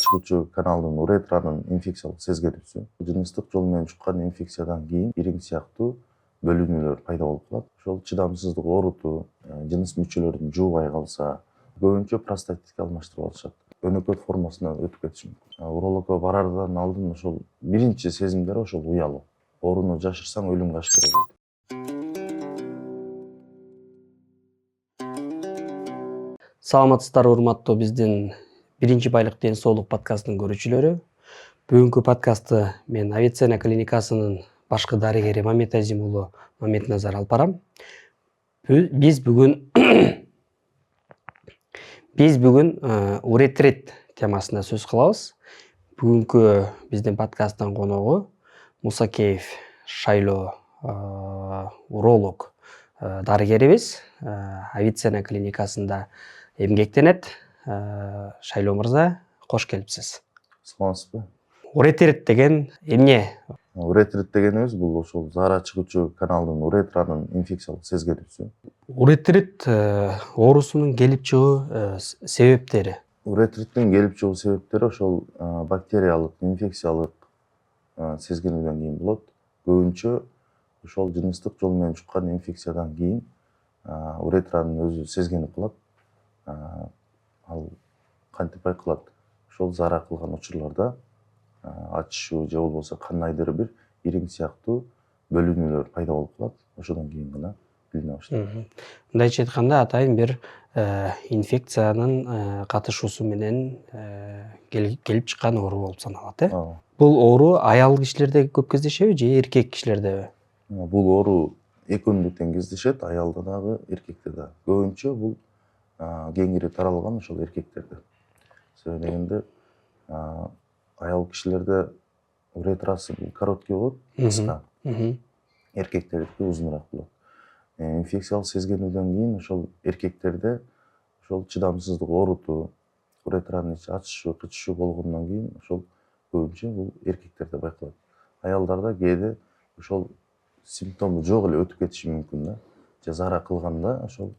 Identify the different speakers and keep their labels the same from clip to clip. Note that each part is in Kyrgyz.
Speaker 1: чыгуучу каналдын уретранын инфекциялык сезгенүүсү жыныстык жол менен жуккан инфекциядан кийин ириң сыяктуу бөлүнүүлөр пайда болуп калат. Ошол чыдамсыздык оорутуу, жыныс мүчөлөрүн жуубай калса, көбүнчө простатитке алмаштырып алышат. Өнөкөт формасына өтүп кетиши мүмкүн. Урологко барардан алдын ошол биринчи сезимдер ошол уялуу. Ооруну жашырсаң өлүмгө ашкере дейт.
Speaker 2: Саламатсыздар урматтуу биздин биринчи байлык ден соолук подкастынын көрүүчүлөрү. Бүгүнкү подкастты мен Авиценна клиникасынын башкы дарыгери Мамет Азим уулу Маметназар алып барам. Биз бүгүн уретрит темасында сөз кылабыз. Бүгүнкү биздин подкасттын коногу Мусакеев Шайлоо уролог дарыгерибиз. Авиценна клиникасында эмгектенет. Шайлоо мырза, кош келипсиз.
Speaker 1: Саламатсызбы?
Speaker 2: Уретрит деген эмне?
Speaker 1: Уретрит дегенибиз бул ошол заара чыгуучу каналдын уретранын инфекциялык сезгенүүсү.
Speaker 2: Уретрит оорусунун келип чыгуу себептери.
Speaker 1: Уретриттин келип чыгуу себептери ошол бактериялык, инфекциялык сезгенүүдөн кийин болот. Көбүнчө ошол жыныстык жол менен жуккан инфекциядан кийин уретранын өзү сезгенип калат. Ал кантип байкалат? Ошол заара кылган учурларда ачышуу же болбосо кандайдыр бир ириң сыяктуу бөлүнүүлөр пайда болуп калат. Ошодон кийин гана билине баштайт.
Speaker 2: Мындайча айтканда атайын бир инфекциянын катышуусу менен келип чыккан оору болуп саналат, э? Бул оору аял кишилерде көп кездешеби же эркек кишилердеби?
Speaker 1: Бул оору экөөнүндө тең кездешет, аялда дагы, эркекте дагы. Көбүнчө бул кеңири таралган ошол эркектерде. Себеби дегенде аял кишилерде уретрасы бул короткий болот, кыска. Эркектердики узунураак болот. Инфекциялык сезгенүүдөн кийин ошол эркектерде ошол чыдамсыздык оорутуу, уретранын ичи ачышуу, кычышуу болгондон кийин ошол көбүнчө бул эркектерде байкалат. Аялдарда кээде ошол симптому жок эле өтүп кетиши мүмкүн да. Же заара кылганда ошол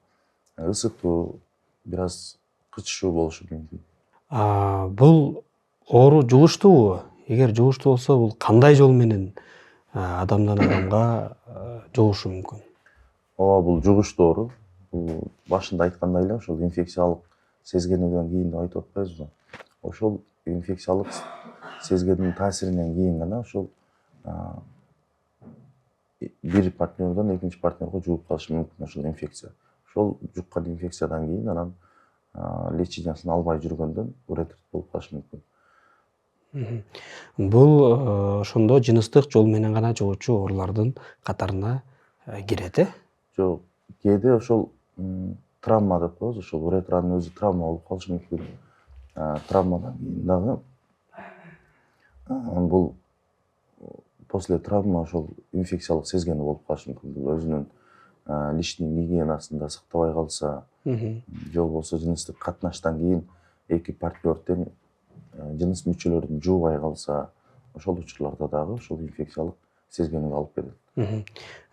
Speaker 1: ысытуу, бир аз кычышуу болушу мүмкүн.
Speaker 2: Бул оору жугуштуубу? Эгер жугуштуу болсо, бул кандай жол менен адамдан адамга жугушу мүмкүн?
Speaker 1: Ооба, бул жугуштуу оору. Бул башында айткандай эле ошол инфекциялык сезгенүүдөн кийин деп айтып атпайбызбы? Ошол инфекциялык сезгенүүнүн таасиринен кийин гана ошол бир партнерден экинчи партнерге жугуп калышы мүмкүн ошол инфекция. Ошол жуккан инфекциядан кийин анан лечениясын албай жүргөндөн уретрит болуп калышы мүмкүн.
Speaker 2: Бул ошондо жыныстык жол менен гана жугуучу оорулардын катарына кирет, э?
Speaker 1: Жок, кээде ошол травма деп коебуз, ошол уретранын өзү травма болуп калышы мүмкүн. Травмадан кийин дагы бул после травма ошол инфекциялык сезгенүү болуп калышы мүмкүн. Бул өзүнүн личный гигиенасын да сактабай калса, же болбосо жыныстык катнаштан кийин эки партнер тең жыныс мүчөлөрүн жуубай калса, ошол учурларда дагы ошол инфекциялык сезгенүүгө алып келет.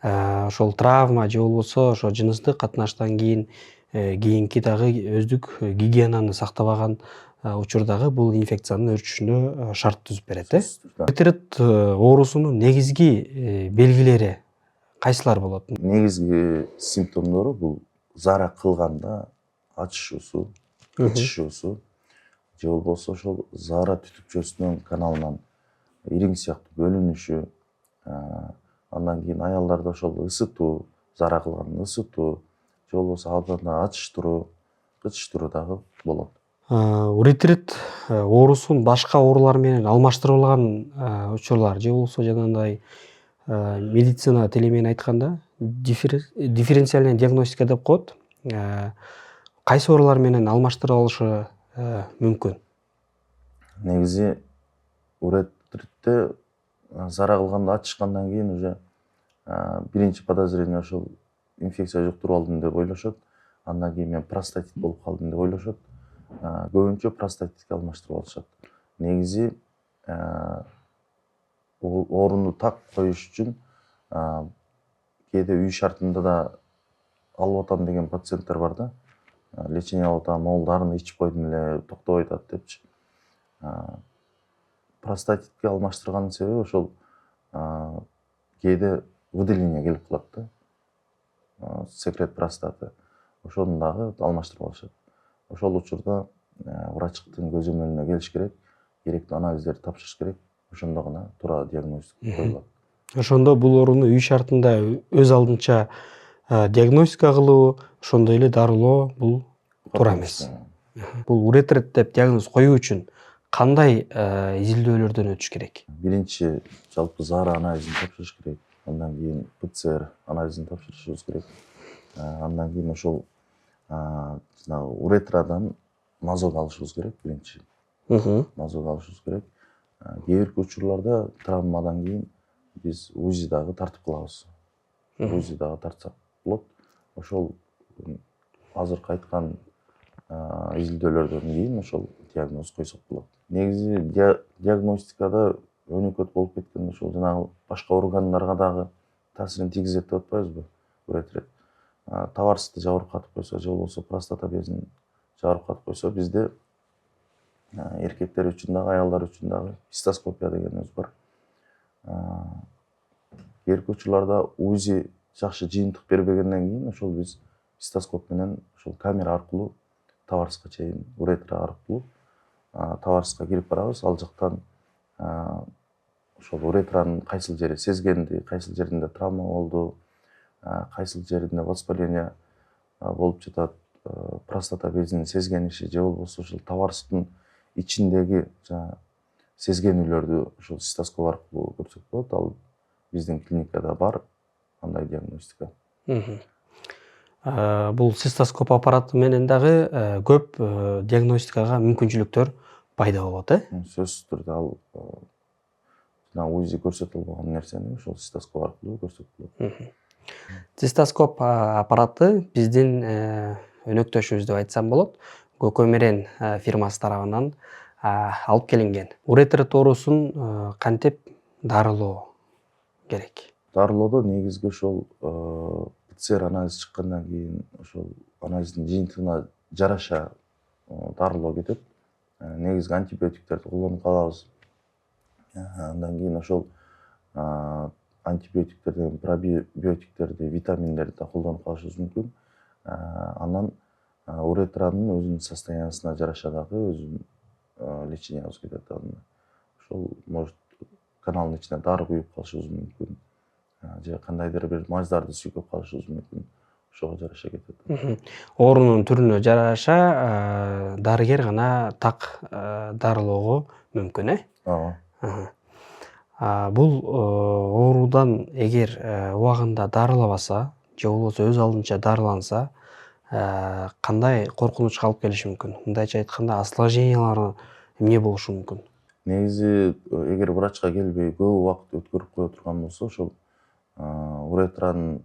Speaker 2: Ошол травма же болбосо ошо жыныстык катнаштан кийинки дагы өздүк гигиенаны сактабаган учурдагы бул инфекциянын өрчүшүнө шарт түзүп берет, э? Уретрит оорусунун негизги белгилери кайсылар болот?
Speaker 1: Негизги симптомдору бул заара кылганда ачышуусу, кычышуусу, же болбосо ошол заара түтүкчөсүнөн каналынан ириң сыяктуу бөлүнүшү, андан кийин аялдарда ошол ысытуу, заара кылганда ысытуу, же болбосо абдан ачыштыруу, кычыштыруу дагы болот.
Speaker 2: Уретрит оорусун башка оорулар менен алмаштырылган учурлар же болбосо жанагындай медицина тили менен айтканда дифференциальная диагностика деп коет. Кайсы оорулар менен алмаштырып алышы мүмкүн?
Speaker 1: Негизи уретритте заара кылганда ачышкандан кийин уже биринчи подозрение ошол инфекция жуктуруп алдым деп ойлошот. Андан кийин мен простатит болуп калдым деп ойлошот. Көбүнчө простатитке алмаштырып алышат. Негизи ооруну так коюш үчүн кээде үй шартында да алып атам деген пациенттер бар да. Лечение алып атам, могул дарыны ичип койдум эле, токтобой атат депчи. простатитке алмаштырганын себеби ошол кээде выделение келип калат да, секрет простаты. Ошону дагы алмаштырып алышат. Ошол учурда врачтын көзөмөлүнө келиш керек, керектүү анализдерди тапшырыш керек. Ошондо гана туура диагностика коюлат.
Speaker 2: Ошондо бул ооруну үй шартында өз алдынча диагностика кылуу, ошондой эле дарылоо бул туура эмес. Бул уретрит деп диагноз коюу үчүн кандай изилдөөлөрдөн өтүш керек?
Speaker 1: Биринчи жалпы заара анализин тапшырыш керек. Андан кийин ПЦР анализин тапшырышыбыз керек. Андан кийин ошол жанагы уретрадан мазок алышыбыз керек биринчи. Мазок алышыбыз керек. Кээ бир учурларда травмадан кийин биз УЗИ дагы тартып калабыз. УЗИ дагы тартсак болот. Ошол азыркы айткан изилдөөлөрдөн кийин ошол диагноз койсок болот. Негизи диагностикада өнөкөт болуп кеткенде ошол жанагы башка органдарга дагы таасирин тийгизет деп атпайбызбы уретрит. Табарысты жабыркатып койсо же болбосо простата безин жабыркатып койсо бизде эркектер үчүн дагы аялдар үчүн дагы цистоскопия дегенибиз бар. Кээ бир учурларда УЗИ жакшы жыйынтык бербегенден кийин ошол биз цистоскоп менен ошол камера аркылуу табарыска чейин уретра аркылуу табарыска кирип барабыз. Ал жактан ошол уретранын кайсыл жери сезгенди, кайсыл жеринде травма болду, кайсыл жеринде воспаление болуп жатат, простата безинин сезгениши же болбосо ошол табарыстын ичиндеги сезгенүүлөрдү ошол цистоскоп аркылуу көрсөк болот. Ал биздин клиникада бар андай диагностика.
Speaker 2: Бул цистоскоп аппараты менен дагы көп диагностикага мүмкүнчүлүктөр пайда болот,
Speaker 1: Сөзсүз түрдө ал УЗИ көрсөтө албаган нерсени ошол цистоскоп аркылуу көрсөтүп болот.
Speaker 2: Цистоскоп аппараты биздин өнөктөшүбүз деп айтсам болот, Көкөмерен фирмасы тарабынан алып келинген. Уретрит оорусун кантип дарылоо керек?
Speaker 1: Дарылоодо негизги ошол ПЦР анализ чыккандан кийин ошол анализдин жыйынтыгына жараша дарылоо кетет. Негизги антибиотиктерди колдонуп калабыз. Андан кийин ошол антибиотиктерден пробиотиктерди, витаминдерди да колдонуп калышыбыз мүмкүн. Анан уретранын өзүнүн состояниясына жараша дагы өзүнүн лечениябыз кетет. Ошол может каналдын ичине дары куюп калышыбыз мүмкүн. Же кандайдыр бир маждарды сүйкөп калышыбыз мүмкүн. Ошого жараша кетет.
Speaker 2: Оорунун түрүнө жараша дарыгер гана так дарылоого мүмкүн,
Speaker 1: Ооба.
Speaker 2: Бул оорудан эгер убагында дарылабаса же болбосо өз алдынча дарыланса, кандай коркунучка алып келиши мүмкүн? Мындайча айтканда, осложнениялары эмне болушу мүмкүн?
Speaker 1: Негизи эгер врачка келбей көп убакыт өткөрүп кое турган болсо, ошол уретранын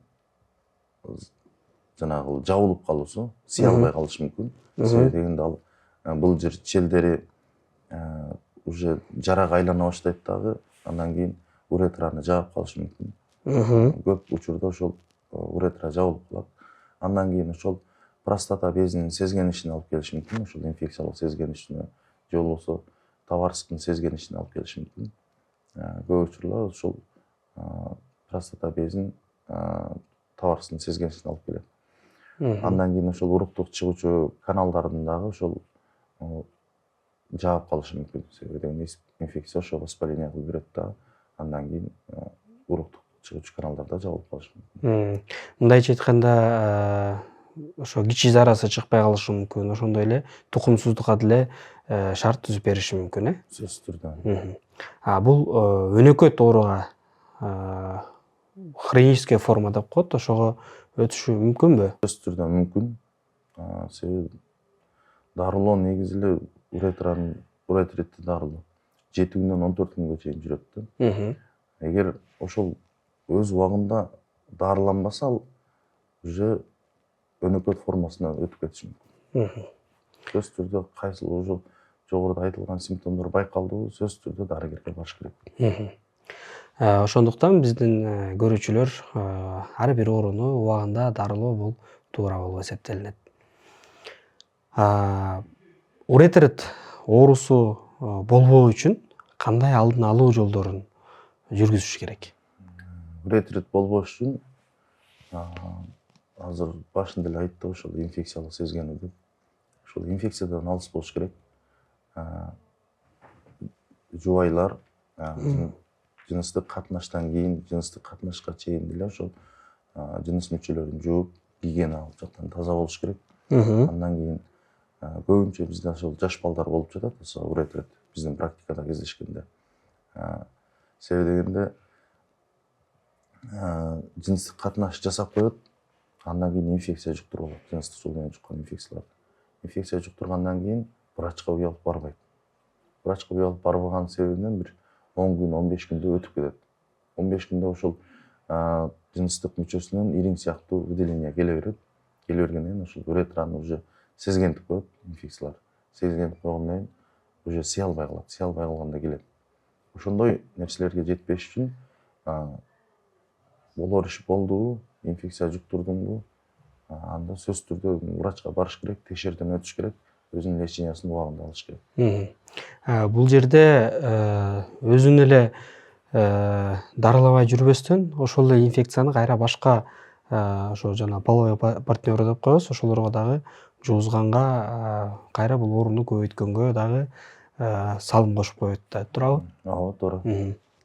Speaker 1: жанагы жабылып калуусу, сый албай калышы мүмкүн. Себеби дегенде ал былжыр челдери уже жарага айлана баштайт дагы, андан кийин уретраны жаап калышы мүмкүн. Көп учурда ошол уретра жабылып калат. Андан кийин ошол простата безинин сезгенишине алып келиши мүмкүн, ошол инфекциялык сезгенишине же болбосо табарыстын сезгенишине алып келиши мүмкүн. Көп учурлар ошол простата безин табарыстын сезгенишине алып келет. Андан кийин ошол уруктук чыгуучу каналдардын дагы ошол жаап калышы мүмкүн. Себеби дегенде инфекция ошо воспаление кылып берет да, андан кийин уруктук чыгуучу каналдарда жабылып калышы мүмкүн.
Speaker 2: Мындайча айтканда, ошо кичи зарасы чыкпай калышы мүмкүн, ошондой эле тукумсуздукка деле шарт түзүп бериши мүмкүн,
Speaker 1: Сөзсүз түрдө.
Speaker 2: Бул өнөкөт ооруга хроническая форма деп коет, ошого өтүшү мүмкүнбү?
Speaker 1: Сөзсүз түрдө мүмкүн. Себеби дарылоо негизи эле уретритти дарылоо 7 күндөн 14 күнгө чейин жүрөт да. Эгер ошол өз убагында дарыланбаса, ал уже өнөкөт формасына өтүп кетиши мүмкүн. Сөзсүз түрдө кайсыл уже жогоруда айтылган симптомдор байкалдыбы, сөзсүз түрдө дарыгерге барыш керек.
Speaker 2: Ошондуктан биздин көрүүчүлөр ар бир ооруну убагында дарылоо бул туура болуп эсептелинет. Уретрит оорусу болбоо үчүн кандай алдын алуу жолдорун жүргүзүш керек?
Speaker 1: Ретрит болбош үчүн азыр башында эле айттык ошол инфекциялык сезгени деп. Ошол инфекциядан алыс болуш керек. Жубайлар жыныстык катнаштан кийин, жыныстык катнашка чейин деле ошол жыныс мүчөлөрүн жууп, гигиеналык жактан таза болуш керек. Андан кийин көбүнчө бизде ошол жаш балдар болуп жатат, ошол уретрит биздин практикада кездешкенде. Себеби дегенде жыныстык катнаш жасап коет, андан кийин инфекция жуктуруп алат, жыныстык жол менен жуккан инфекцияларды. Инфекция жуктургандан кийин врачка уялып барбайт. Врачка уялып барбаган себебинен бир 10 күн, 15 күндө өтүп кетет. 15 күндө ошол жыныстык мүчөсүнөн ириң сыяктуу выделение келе берет. Келе бергенден кийин ошол уретраны уже сезгентип коет инфекциялар. Сезгентип койгондон кийин уже сыя албай калат. Сыя албай калганда келет. Ошондой нерселерге жетпеш үчүн болор иш болдубу, инфекция жуктурдуңбу, анда сөзсүз түрдө врачка барыш керек, текшерүүдөн өтүш керек, өзүнүн лечениясын убагында алыш керек.
Speaker 2: Бул жерде өзүн эле дарылабай жүрбөстөн ошол эле инфекцияны кайра башка ошо жана половой партнеру деп коебуз, ошолорго дагы жугузганга кайра бул ооруну көбөйткөнгө дагы салым кошуп коет да, туурабы?
Speaker 1: Ооба, туура.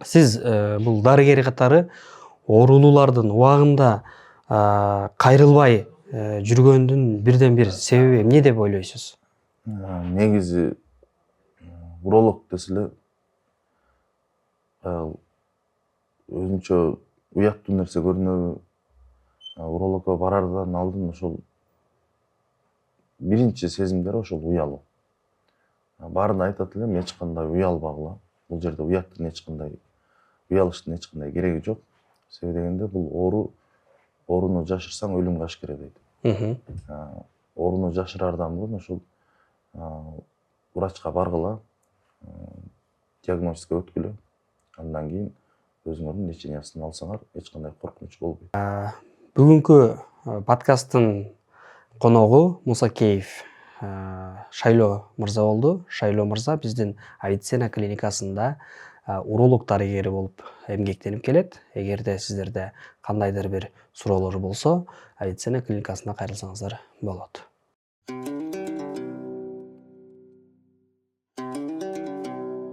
Speaker 2: Сиз бул дарыгер катары оорулуулардын убагында кайрылбай жүргөндүн бирден бир себеби эмне деп ойлойсуз?
Speaker 1: Негизи уролог десе эле өзүнчө уяттуу нерсе көрүнөбү? Урологко барардан алдын ошол биринчи сезимдер ошол уялуу. Баарына айтат элем, эч кандай уялбагыла. Бул жерде уяттын уялыштын эч кандай кереги жок. Себеби дегенде бул ооруну жашырсаң өлүмгө ашкере дейт. Ооруну жашырардан мурун ошол врачка баргыла, диагностика өткүлө, андан кийин өзүңөрдүн лечениясын алсаңар, эч кандай коркунуч болбойт.
Speaker 2: Бүгүнкү подкасттын коногу Мусакеев Шайло мырза болду. Шайло мырза биздин Авиценна клиникасында уролог дарыгери болуп эмгектенип келет. Эгерде сиздерде кандайдыр бир суроолор болсо, Авиценна клиникасына кайрылсаңыздар болот.